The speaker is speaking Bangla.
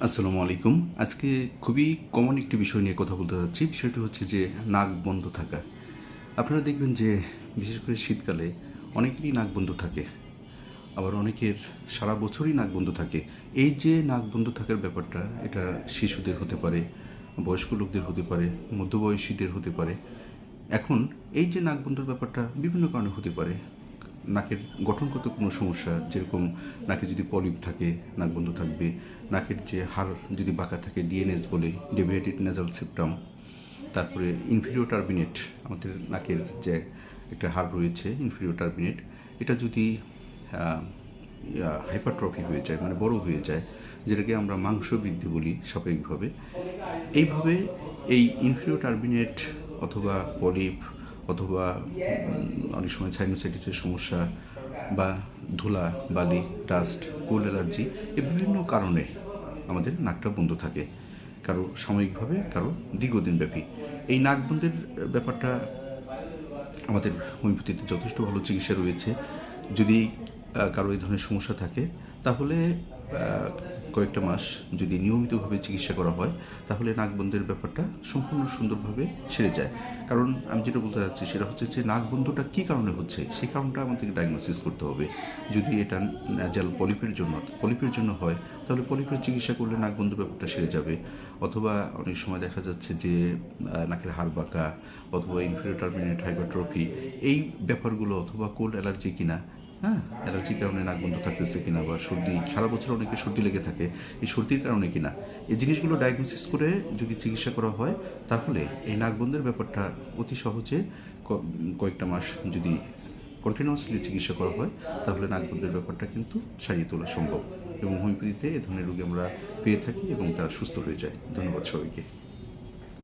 আসসালামু আলাইকুম। আজকে খুবই কমন একটি বিষয় নিয়ে কথা বলতে যাচ্ছি। বিষয়টি হচ্ছে যে নাক বন্ধ থাকা। আপনারা দেখবেন যে বিশেষ করে শীতকালে অনেকেরই নাক বন্ধ থাকে। আবার অনেকের সারা বছরই নাক বন্ধ থাকে। এই যে নাক বন্ধ থাকার ব্যাপারটা, এটা শিশুদের হতে পারে, বয়স্ক লোকদের হতে পারে, মধ্যবয়সীদের হতে পারে। এখন এই যে নাক বন্ধর ব্যাপারটা বিভিন্ন কারণে হতে পারে। নাকের গঠনগত কোনো সমস্যা, যেরকম নাকে যদি পলিপ থাকে নাক বন্ধ থাকবে, নাকের যে হাড় যদি বাঁকা থাকে ডিএনএস বলে, ডেভিয়েটেড নেজাল সেপ্টাম, তারপরে ইনফিরিয়র টার্বিনেট, আমাদের নাকের যে একটা হাড় রয়েছে ইনফিরিয়র টার্বিনেট, এটা যদি হাইপারট্রফি হয়ে যায়, মানে বড় হয়ে যায়, যেটাকে আমরা মাংস বৃদ্ধি বলি সাময়িকভাবে। এইভাবে এই ইনফিরিয়র টার্বিনেট অথবা পলিপ অথবা অনেক সময় সাইনোসাইটিসের সমস্যা বা ধুলা, বালি, ডাস্ট, কোল্ড অ্যালার্জি, এই বিভিন্ন কারণে আমাদের নাকটা বন্ধ থাকে, কারো সাময়িকভাবে, কারো দীর্ঘদিনব্যাপী। এই নাক বন্ধের ব্যাপারটা আমাদের হোমিওপ্যাথিতে যথেষ্ট ভালো চিকিৎসা রয়েছে। যদি কারো এই ধরনের সমস্যা থাকে, তাহলে কয়েকটা মাস যদি নিয়মিতভাবে চিকিৎসা করা হয়, তাহলে নাক বন্ধের ব্যাপারটা সম্পূর্ণ সুন্দরভাবে সেরে যায়। কারণ আমি যেটা বলতে চাচ্ছি সেটা হচ্ছে যে নাক বন্ধটা কী কারণে হচ্ছে, সেই কারণটা আমাদেরকে ডায়াগনোসিস করতে হবে। যদি এটা ন্যাজাল পলিপের জন্য হয়, তাহলে পলিপের চিকিৎসা করলে নাক বন্ধ ব্যাপারটা সেরে যাবে। অথবা অনেক সময় দেখা যাচ্ছে যে নাকের হাড় বাঁকা অথবা ইনফিরিয়র টার্মিনেট হাইপারট্রফি, এই ব্যাপারগুলো, অথবা কোল্ড অ্যালার্জি কিনা, হ্যাঁ, অ্যালার্জির কারণে নাক বন্ধ থাকতেছে কিনা, বা সর্দি, সারা বছর অনেকে সর্দি লেগে থাকে, এই সর্দির কারণে কিনা, এই জিনিসগুলো ডায়াগনোসিস করে যদি চিকিৎসা করা হয়, তাহলে এই নাক বন্ধের ব্যাপারটা অতি সহজে কয়েকটা মাস যদি কন্টিনিউয়াসলি চিকিৎসা করা হয়, তাহলে নাক বন্ধের ব্যাপারটা কিন্তু সারিয়ে তোলা সম্ভব। এবং হোমিওপ্যাথিতে এ ধরনের রোগী আমরা পেয়ে থাকি এবং তারা সুস্থ হয়ে যায়। ধন্যবাদ সবাইকে।